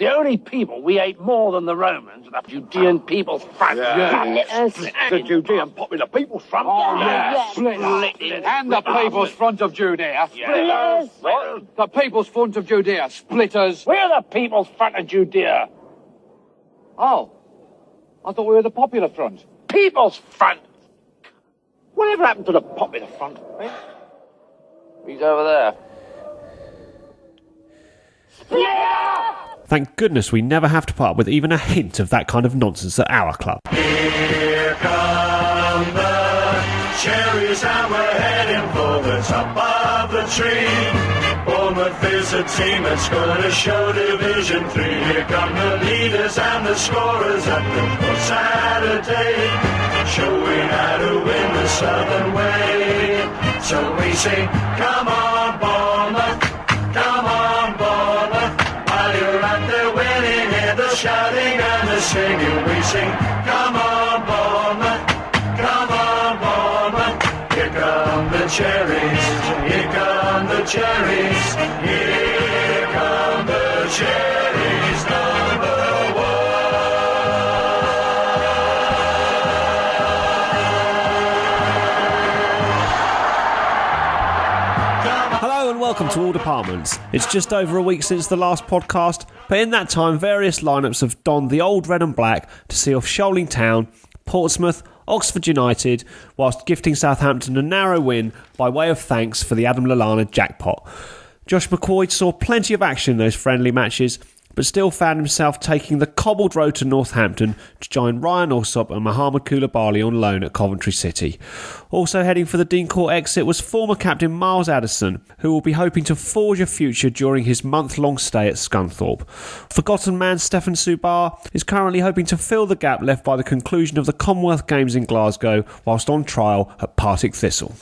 The only people we hate more than the Romans are the Judean People's Front. The Judean Popular People's Front. Oh, yeah. Split. And the People's Front of Judea. Splitters. The People's Front of Judea. Splitters. We're the People's Front of Judea. Oh. I thought we were the Popular Front. People's Front. Whatever happened to the Popular Front? Eh? He's over there. Thank goodness we never have to put up with even a hint of that kind of nonsense at our club. Here come the cherries and we're heading for the top of the tree. Bournemouth is a team that's going to show Division 3. Here come the leaders and the scorers at the Saturday, showing how to win the Southern way. So we sing, come on Bournemouth, come on Bournemouth. While you're out there winning, hear the shouting and the singing. We sing, come on Bournemouth, come on Bournemouth. Here come the cherries, here come the cherries, here come the cherries, number one. Hello and welcome to All Departments. It's just over a week since the last podcast, but in that time various lineups have donned the old red and black to see off Shoaling Town, Portsmouth, Oxford United, whilst gifting Southampton a narrow win by way of thanks for the Adam Lallana jackpot. Josh McCoy saw plenty of action in those friendly matches, but still found himself taking the cobbled road to Northampton to join Ryan Alsop and Mohamed Koulibaly on loan at Coventry City. Also heading for the Dean Court exit was former captain Miles Addison, who will be hoping to forge a future during his month-long stay at Scunthorpe. Forgotten man Stefan Subar is currently hoping to fill the gap left by the conclusion of the Commonwealth Games in Glasgow whilst on trial at Partick Thistle.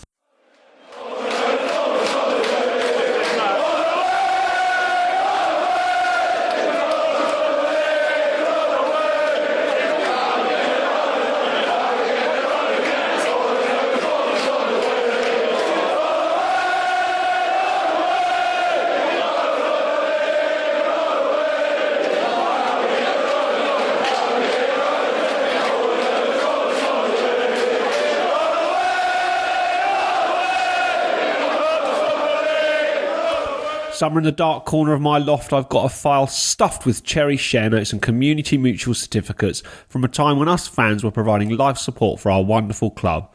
Somewhere in the dark corner of my loft, I've got a file stuffed with cherry share notes and community mutual certificates from a time when us fans were providing life support for our wonderful club.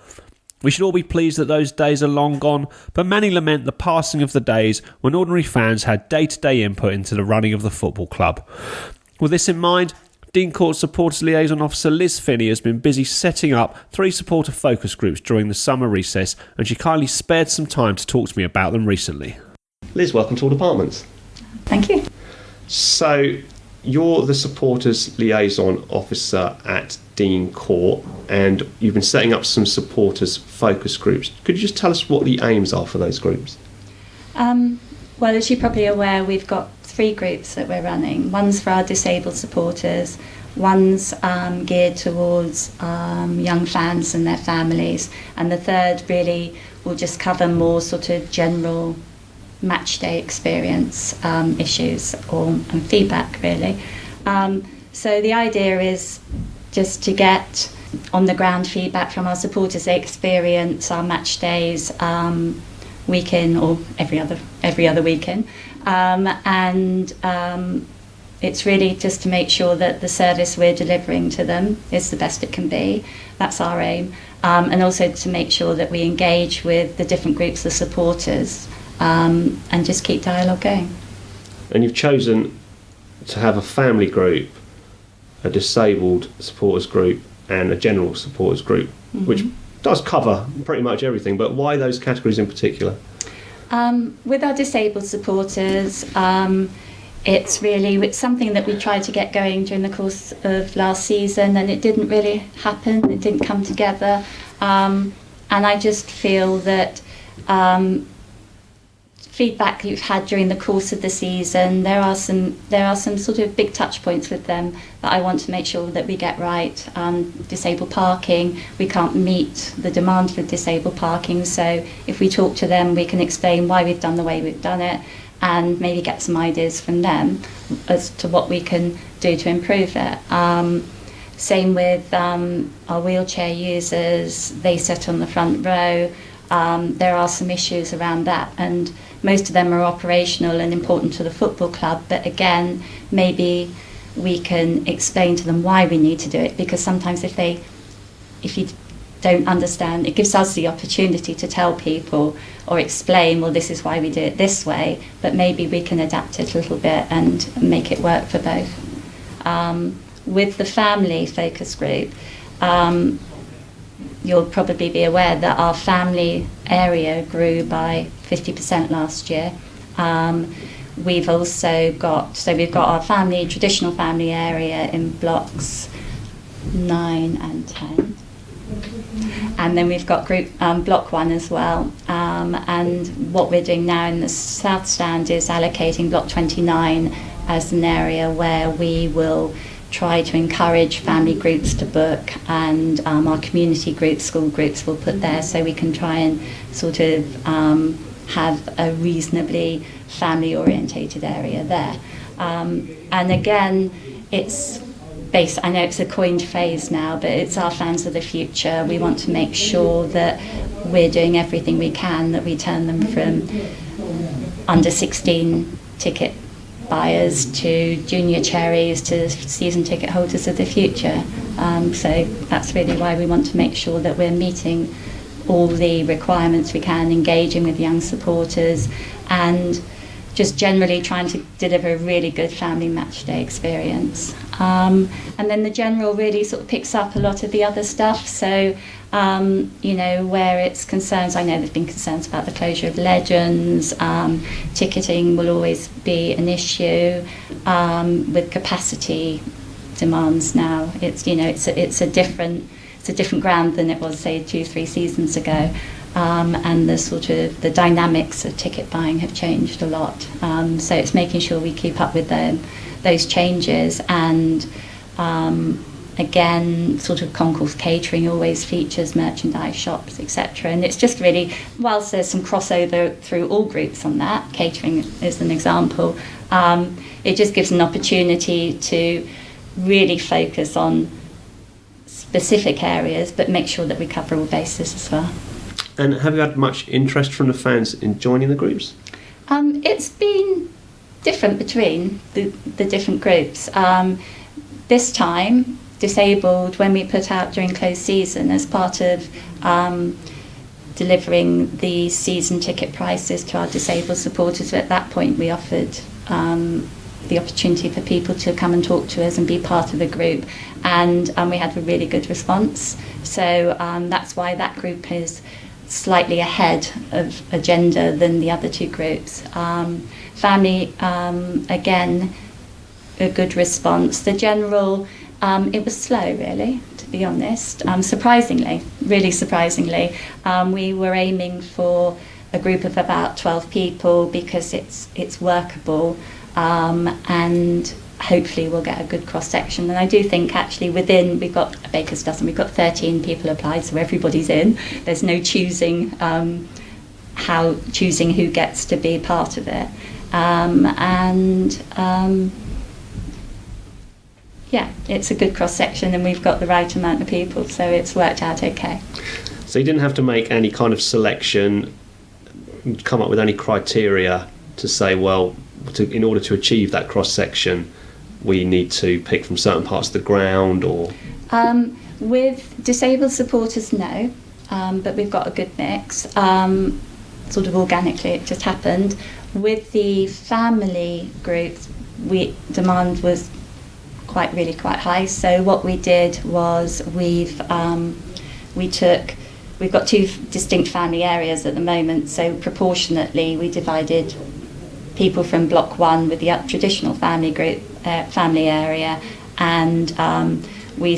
We should all be pleased that those days are long gone, but many lament the passing of the days when ordinary fans had day-to-day input into the running of the football club. With this in mind, Dean Court Supporters Liaison Officer Liz Finney has been busy setting up 3 supporter focus groups during the summer recess, and she kindly spared some time to talk to me about them recently. Liz, welcome to All Departments. Thank you. So, you're the Supporters Liaison Officer at Dean Court, and you've been setting up some supporters focus groups. Could you just tell us what the aims are for those groups? Well, as you're probably aware, we've got 3 groups that we're running. One's for our disabled supporters, one's geared towards young fans and their families, and the third really will just cover more sort of general match day experience issues and feedback really. So the idea is just to get on the ground feedback from our supporters. They experience our match days week in or every other weekend, and it's really just to make sure that the service we're delivering to them is the best it can be. That's our aim, and also to make sure that we engage with the different groups of supporters and just keep dialogue going. And you've chosen to have a family group, a disabled supporters group and a general supporters group, which does cover pretty much everything, but why those categories in particular? With our disabled supporters, it's something that we tried to get going during the course of last season, and it didn't really happen, it didn't come together, and I just feel that feedback you've had during the course of the season, there are some sort of big touch points with them that I want to make sure that we get right. Disabled parking, we can't meet the demand for disabled parking, so if we talk to them we can explain why we've done the way we've done it, and maybe get some ideas from them as to what we can do to improve it. Same with our wheelchair users. They sit on the front row. There are some issues around that, and most of them are operational and important to the football club, but again, maybe we can explain to them why we need to do it, because sometimes if you don't understand, it gives us the opportunity to tell people or explain, well, this is why we do it this way, but maybe we can adapt it a little bit and make it work for both. With the family focus group, you'll probably be aware that our family area grew by 50% last year. We've also got our traditional family area in blocks 9 and 10. And then we've got group block 1 as well. And what we're doing now in the South Stand is allocating block 29 as an area where we will try to encourage family groups to book, and our community groups, school groups will put there, so we can try and sort of have a reasonably family orientated area there. And again, it's based, I know it's a coined phrase now, but it's our fans of the future. We want to make sure that we're doing everything we can, that we turn them from under 16 ticket buyers to junior cherries to season ticket holders of the future. So that's really why we want to make sure that we're meeting all the requirements we can, engaging with young supporters, and just generally trying to deliver a really good family match day experience. And then the general really sort of picks up a lot of the other stuff. So, where it's concerns, I know there's been concerns about the closure of Legends. Ticketing will always be an issue with capacity demands now. It's a different ground than it was, say, 2-3 seasons ago. And the dynamics of ticket buying have changed a lot. So it's making sure we keep up with those changes, and again, sort of concourse catering always features merchandise shops, etc. And it's just really, whilst there's some crossover through all groups on that, catering is an example, it just gives an opportunity to really focus on specific areas, but make sure that we cover all bases as well. And have you had much interest from the fans in joining the groups? It's been different between the different groups. This time, disabled, when we put out during closed season, as part of delivering the season ticket prices to our disabled supporters, at that point we offered the opportunity for people to come and talk to us and be part of the group, and we had a really good response. So that's why that group is slightly ahead of agenda than the other two groups. Family, again, a good response. The general, it was slow, really, to be honest. Really surprisingly. We were aiming for a group of about 12 people because it's workable, and hopefully we'll get a good cross-section. And I do think actually we've got a baker's dozen, we've got 13 people applied, so everybody's in. There's no choosing who gets to be part of it. It's a good cross-section, and we've got the right amount of people, so it's worked out okay. So you didn't have to make any kind of selection, come up with any criteria to say, well, in order to achieve that cross-section, we need to pick from certain parts of the ground, or? With disabled supporters, no, but we've got a good mix. Sort of organically, it just happened. With the family groups, demand was quite high. So what we did was we've got two distinct family areas at the moment. So proportionately, we divided people from block 1 with the traditional family group, family area, and we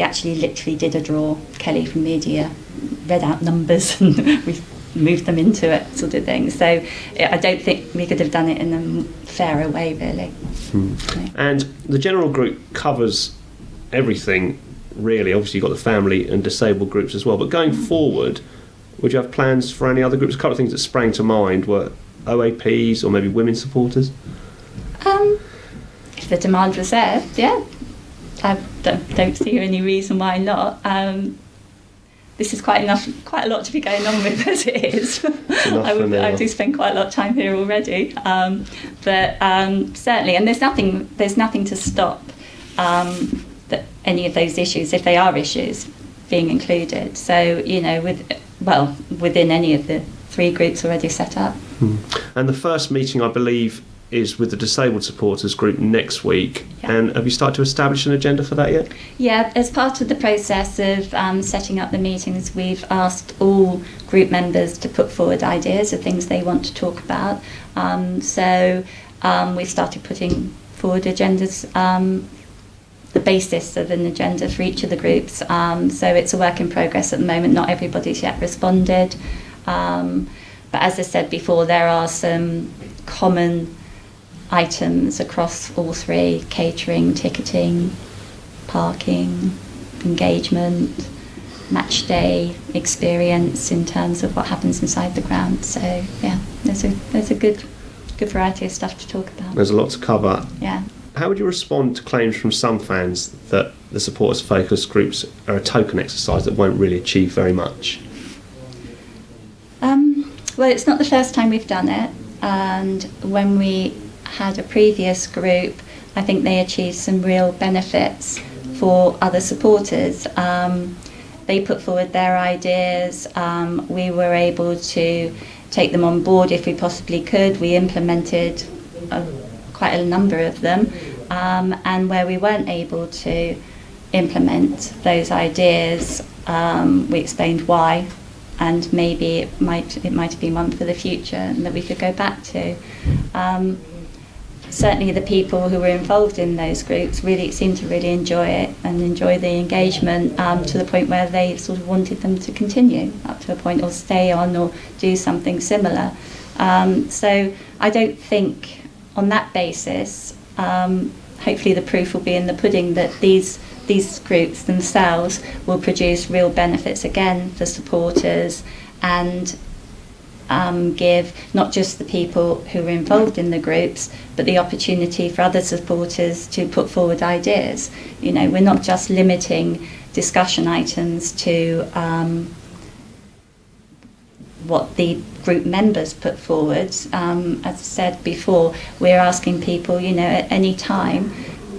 actually literally did a draw. Kelly from media read out numbers and we moved them into it, sort of thing. So I don't think we could have done it in a fairer way, really. And the general group covers everything, really. Obviously you've got the family and disabled groups as well, but going forward, would you have plans for any other groups? A couple of things that sprang to mind were OAPs or maybe women supporters? If the demand was there, yeah. I don't see any reason why not. This is quite a lot to be going on with as it is. I do spend quite a lot of time here already, but certainly, and there's nothing to stop any of those issues, if they are issues, being included. So within any of the 3 groups already set up. And the first meeting, I believe, is with the disabled supporters group next week. Yeah. And have you started to establish an agenda for that yet? Yeah, as part of the process of setting up the meetings, we've asked all group members to put forward ideas of things they want to talk about. So we've started putting forward agendas, the basis of an agenda for each of the groups. So it's a work in progress at the moment. Not everybody's yet responded. But as I said before, there are some common items across all 3: catering, ticketing, parking, engagement, match day experience in terms of what happens inside the ground. So yeah, there's a good variety of stuff to talk about. There's a lot to cover. Yeah. How would you respond to claims from some fans that the supporters focus groups are a token exercise that won't really achieve very much? Well, it's not the first time we've done it, and when we had a previous group, I think they achieved some real benefits for other supporters. They put forward their ideas. We were able to take them on board if we possibly could. We implemented quite a number of them, and where we weren't able to implement those ideas, we explained why, and maybe it might have been one for the future and that we could go back to. Certainly the people who were involved in those groups really seemed to really enjoy it and enjoy the engagement, to the point where they sort of wanted them to continue up to a point, or stay on or do something similar. So I don't think on that basis, hopefully the proof will be in the pudding that these groups themselves will produce real benefits again for supporters, and give not just the people who are involved in the groups, but the opportunity for other supporters to put forward ideas. We're not just limiting discussion items to what the group members put forward. As I said before, we're asking people, at any time,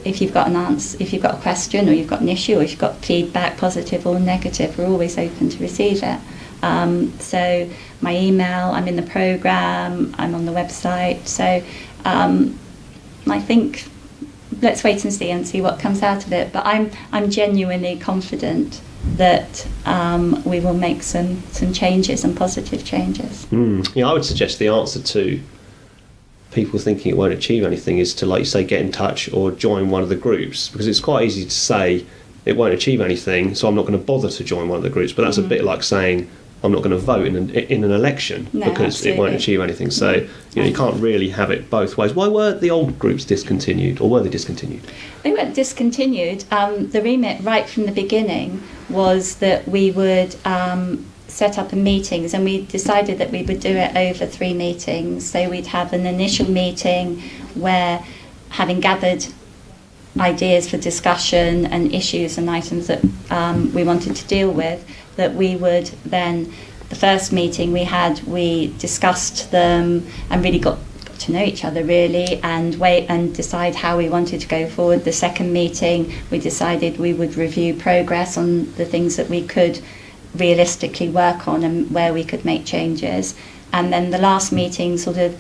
if you've got an answer, if you've got a question, or you've got an issue, or you've got feedback, positive or negative, we're always open to receive it. So my email, I'm in the programme, I'm on the website. So I think let's wait and see what comes out of it. But I'm genuinely confident that we will make some changes, and positive changes. Yeah, I would suggest the answer to people thinking it won't achieve anything is to, like you say, get in touch or join one of the groups, because it's quite easy to say it won't achieve anything, so I'm not going to bother to join one of the groups. But that's a bit like saying I'm not going to vote in an election because absolutely. It won't achieve anything. So you can't really have it both ways. Why were the old groups discontinued, or were they discontinued? They weren't discontinued. The remit right from the beginning was that we would set up meetings, and we decided that we would do it over 3 meetings. So we'd have an initial meeting where, having gathered ideas for discussion and issues and items that we wanted to deal with, that we would then, the first meeting we discussed them and really got to know each other really, and decide how we wanted to go forward. The second meeting, we decided we would review progress on the things that we could realistically work on and where we could make changes. And then the last meeting sort of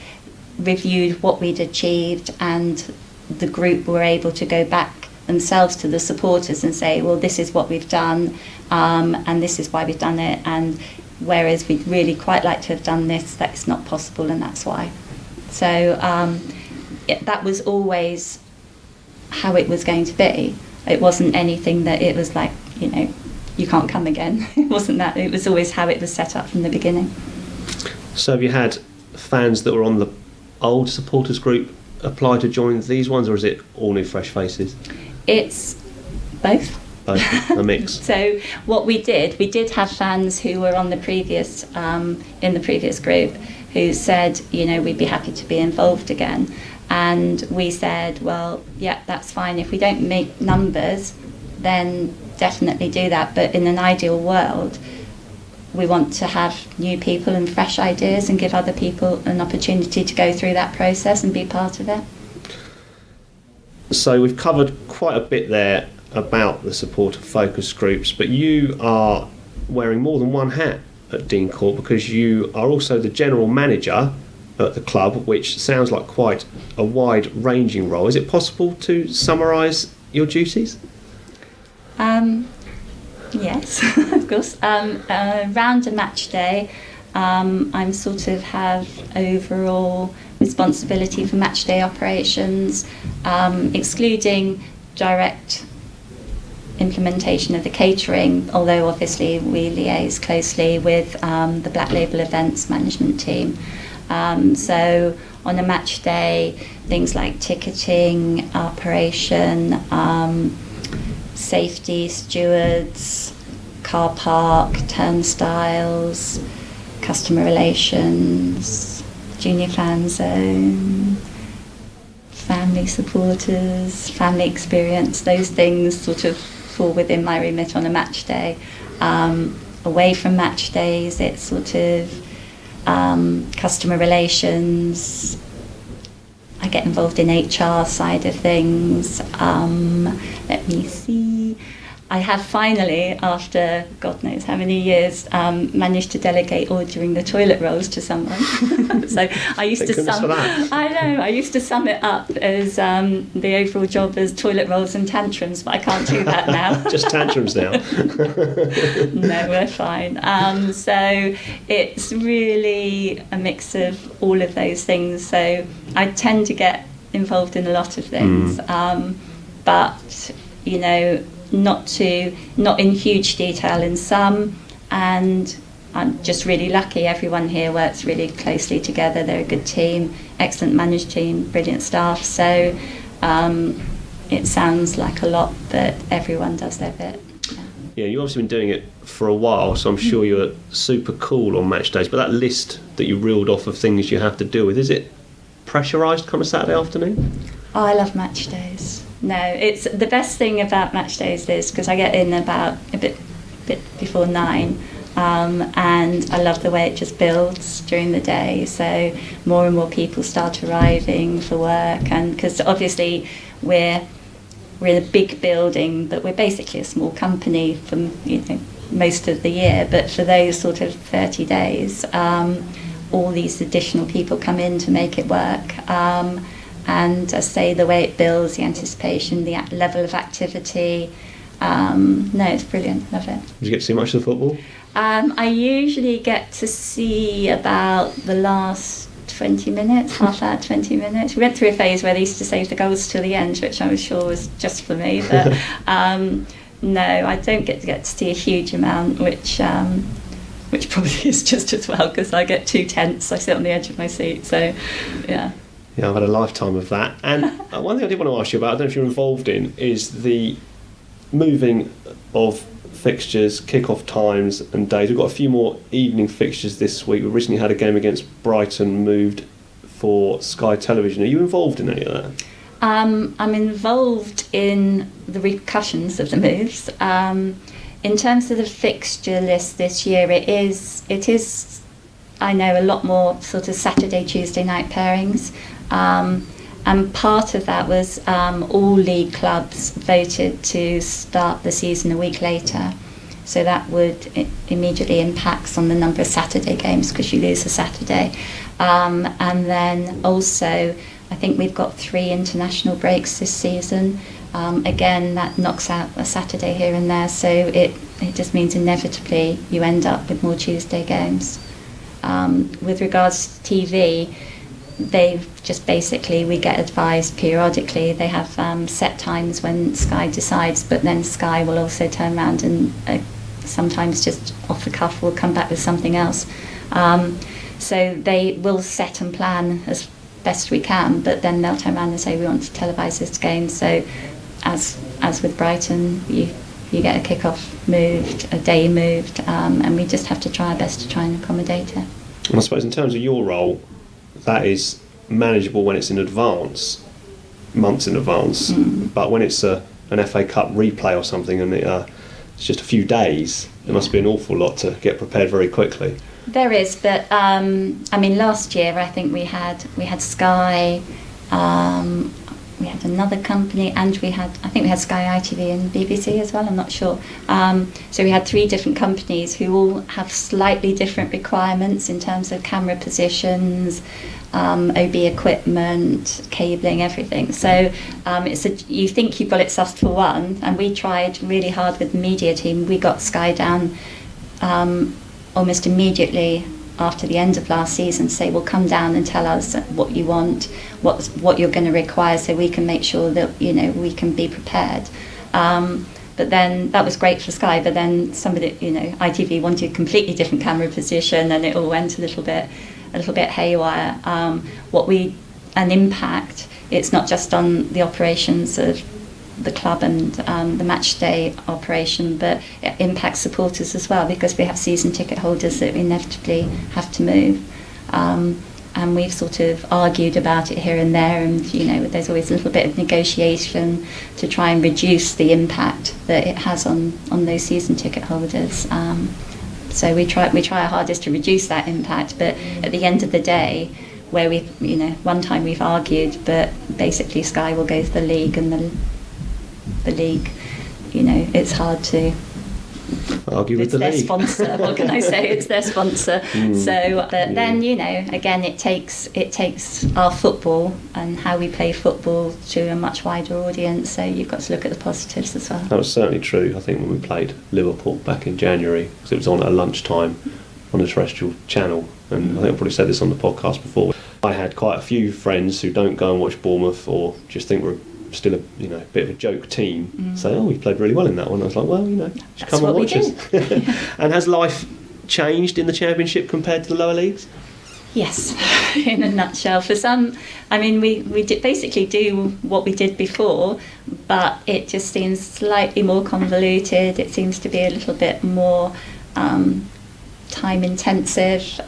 reviewed what we'd achieved, and the group were able to go back themselves to the supporters and say, well, this is what we've done, and this is why we've done it, and whereas we'd really quite like to have done this, that's not possible, and that's why. So that was always how it was going to be. It wasn't anything that it was like, you can't come again. It wasn't that. It was always how it was set up from the beginning. So have you had fans that were on the old supporters group apply to join these ones, or is it all new fresh faces? It's both. Both, a mix. So what we did have fans who were on the previous in the previous group who said, we'd be happy to be involved again. And we said, well, yeah, that's fine. If we don't make numbers, then definitely do that. But in an ideal world, we want to have new people and fresh ideas and give other people an opportunity to go through that process and be part of it. So we've covered quite a bit there about the supporter focus groups, but you are wearing more than one hat at Dean Court, because you are also the general manager at the club, which sounds like quite a wide-ranging role. Is it possible to summarise your duties? Yes, of course. Around a match day, I'm sort of have overall responsibility for match day operations, excluding direct implementation of the catering, although obviously we liaise closely with the Black Label Events management team. So on a match day, things like ticketing, operation, safety, stewards, car park, turnstiles, customer relations, junior fan zone, family supporters, family experience, those things sort of fall within my remit on a match day. Away from match days, it's sort of customer relations. I get involved in HR side of things. Let me see. I have finally, after God knows how many years, managed to delegate ordering the toilet rolls to someone. So I used to sum. I used to sum it up as the overall job as toilet rolls and tantrums, but I can't do that now. Just tantrums now. No, we're fine. So it's really a mix of all of those things. So I tend to get involved in a lot of things, but not in huge detail in some, and I'm just really lucky. Everyone here works really closely together. They're a good team, excellent managed team, brilliant staff. So it sounds like a lot, but everyone does their bit. Yeah, you've obviously been doing it for a while, so I'm sure you're super cool on match days. But that list that you reeled off of things you have to deal with, is it pressurised come a Saturday afternoon? Oh, I love match days. No, it's the best thing about match days is because I get in about a bit before 9, and I love the way it just builds during the day. So more and more people start arriving for work, and because obviously we're in a big building, but we're basically a small company for most of the year. But for those sort of 30 days, all these additional people come in to make it work. And I say the way it builds, the anticipation, the level of activity. No, it's brilliant. Love it. Did you get to see much of the football? I usually get to see about the last 20 minutes, half hour, 20 minutes. We went through a phase where they used to save the goals till the end, which I was sure was just for me. But no, I don't get to see a huge amount, which probably is just as well, because I get too tense. I sit on the edge of my seat. So, yeah. Yeah, I've had a lifetime of that. And one thing I did want to ask you about, I don't know if you're involved in, is the moving of fixtures, kick-off times and days. We've got a few more evening fixtures this week. We recently had a game against Brighton moved for Sky Television. Are you involved in any of that? I'm involved in the repercussions of the moves. In terms of the fixture list this year, it is I know, a lot more sort of Saturday, Tuesday night pairings. And part of that was all league clubs voted to start the season a week later. So that would immediately impacts on the number of Saturday games because you lose a Saturday. And then also, I think we've got 3 international breaks this season. Again, that knocks out a Saturday here and there. So it just means inevitably you end up with more Tuesday games. With regards to TV, we get advised periodically. They have set times when Sky decides, but then Sky will also turn around and sometimes just off the cuff will come back with something else. So they will set and plan as best we can, but then they'll turn around and say we want to televise this game. So as with Brighton, you get a kick-off moved, a day moved, and we just have to try our best to try and accommodate it. And I suppose in terms of your role, that is manageable when it's in advance, months in advance. But when it's an FA Cup replay or something and it's just a few days, there must be an awful lot to get prepared very quickly. There is, but I mean, last year I think we had Sky, we had another company, and I think we had Sky, ITV and BBC as well, I'm not sure. So we had 3 different companies who all have slightly different requirements in terms of camera positions, OB equipment, cabling, everything. So you think you've got it sussed for one, and we tried really hard with the media team. We got Sky down almost immediately after the end of last season, say, well, come down and tell us what you want, what you're going to require, so we can make sure that, you know, we can be prepared. But then that was great for Sky, but then somebody, you know, ITV wanted a completely different camera position, and it all went a little bit haywire. An impact, it's not just on the operations of the club and the match day operation, but it impacts supporters as well, because we have season ticket holders that we inevitably have to move. And we've sort of argued about it here and there, and you know, there's always a little bit of negotiation to try and reduce the impact that it has on those season ticket holders. So we try our hardest to reduce that impact, but at the end of the day, where one time we've argued, but basically Sky will go to the league, and the league, you know, it's hard to argue with the league. It's their sponsor. What can I say? It's their sponsor. So, but then, you know, again, it takes our football and how we play football to a much wider audience. So you've got to look at the positives as well. That was certainly true. I think when we played Liverpool back in January, because it was on at lunchtime on a terrestrial channel, and I think I probably said this on the podcast before. I had quite a few friends who don't go and watch Bournemouth, or just think we're still a bit of a joke team, say, oh, we played really well in that one. I was like, well, you know, just come and watch us. And has life changed in the Championship compared to the lower leagues? Yes, in a nutshell. For some, I mean, we basically do what we did before, but it just seems slightly more convoluted. It seems to be a little bit more time intensive.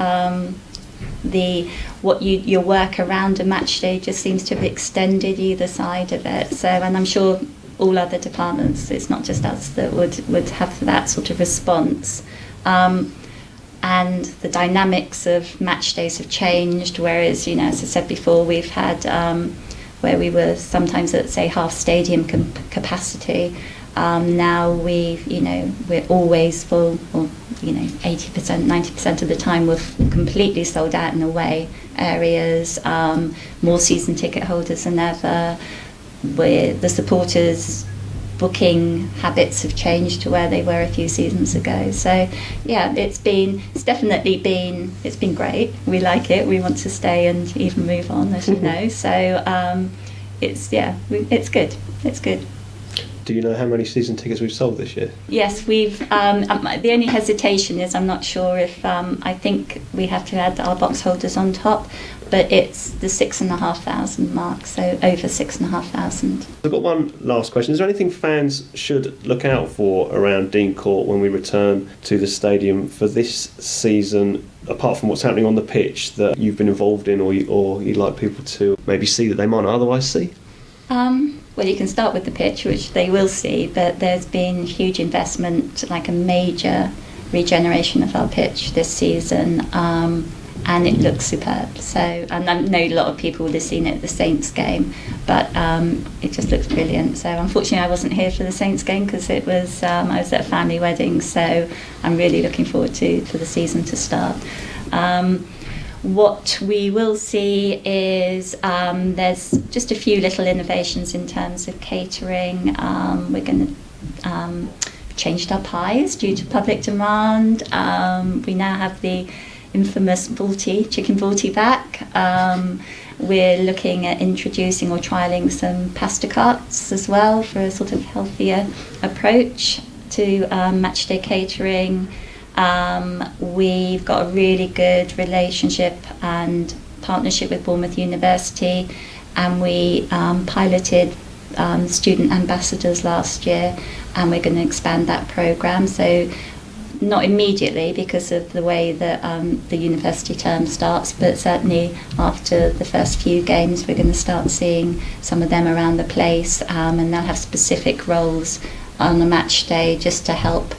Your work around a match day just seems to have extended either side of it. So, and I'm sure all other departments, it's not just us that would have that sort of response. And the dynamics of match days have changed, whereas, you know, as I said before, we've had where we were sometimes at, say, half stadium capacity. Now we're always full, or 80%, 90% of the time we're completely sold out in away areas. More season ticket holders than ever. The supporters' booking habits have changed to where they were a few seasons ago. So yeah, it's been great. We like it. We want to stay and even move on, as you know. So it's good. It's good. Do you know how many season tickets we've sold this year? Yes, we've. The only hesitation is I'm not sure if I think we have to add our box holders on top, but it's the 6,500 mark, so over 6,500. I've got one last question. Is there anything fans should look out for around Dean Court when we return to the stadium for this season, apart from what's happening on the pitch, that you've been involved in, or you'd like people to maybe see that they might not otherwise see? Well, you can start with the pitch, which they will see, but there's been huge investment, like a major regeneration of our pitch this season, and it looks superb. So, and I know a lot of people would have seen it at the Saints game, but it just looks brilliant. So unfortunately I wasn't here for the Saints game because it was I was at a family wedding, so I'm really looking forward for the season to start. What we will see is there's just a few little innovations in terms of catering. We're going to changed our pies due to public demand. We now have the infamous chicken balti back. We're looking at introducing or trialling some pasta carts as well for a sort of healthier approach to matchday catering. We've got a really good relationship and partnership with Bournemouth University, and we piloted student ambassadors last year, and we're going to expand that programme. So not immediately because of the way that the university term starts, but certainly after the first few games we're going to start seeing some of them around the place, and they'll have specific roles on a match day just to help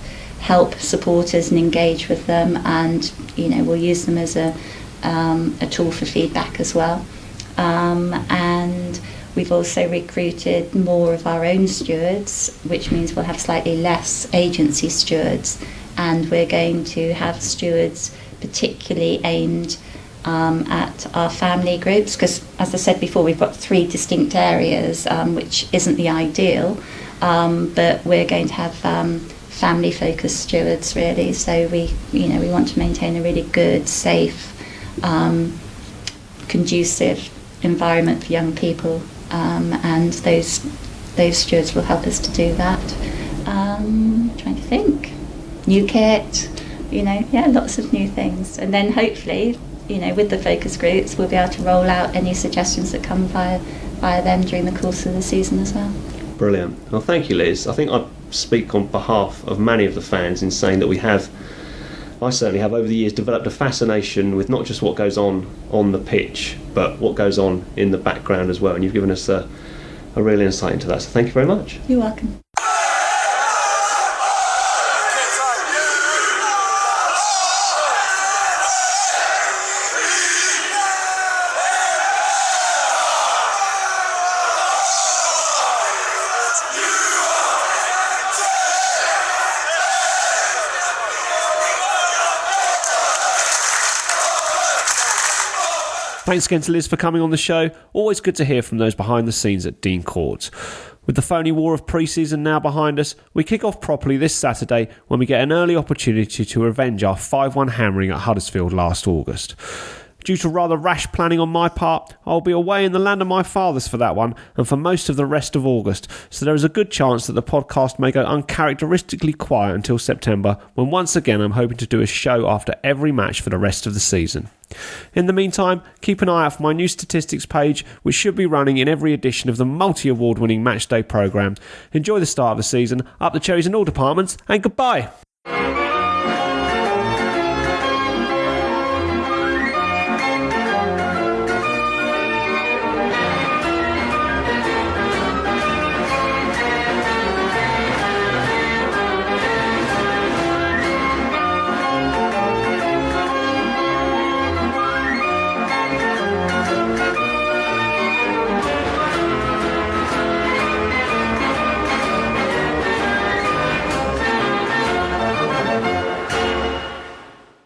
supporters and engage with them, and we'll use them as a tool for feedback as well. And we've also recruited more of our own stewards, which means we'll have slightly less agency stewards, and we're going to have stewards particularly aimed at our family groups, because as I said before, we've got 3 distinct areas, which isn't the ideal, but we're going to have family focused stewards really. So we want to maintain a really good, safe, conducive environment for young people, and those stewards will help us to do that. Trying to think, new kit, lots of new things, and then hopefully, with the focus groups, we'll be able to roll out any suggestions that come via them during the course of the season as well. Brilliant. Well, thank you, Liz. I think I speak on behalf of many of the fans in saying that I certainly have over the years developed a fascination with not just what goes on the pitch, but what goes on in the background as well, and you've given us a real insight into that, so thank you very much. You're welcome. Thanks again to Liz for coming on the show. Always good to hear from those behind the scenes at Dean Court. With the phony war of pre-season now behind us, we kick off properly this Saturday when we get an early opportunity to revenge our 5-1 hammering at Huddersfield last August. Due to rather rash planning on my part, I'll be away in the land of my fathers for that one and for most of the rest of August, so there is a good chance that the podcast may go uncharacteristically quiet until September, when once again I'm hoping to do a show after every match for the rest of the season. In the meantime, keep an eye out for my new statistics page, which should be running in every edition of the multi-award winning Matchday programme. Enjoy the start of the season, up the cherries in all departments, and goodbye!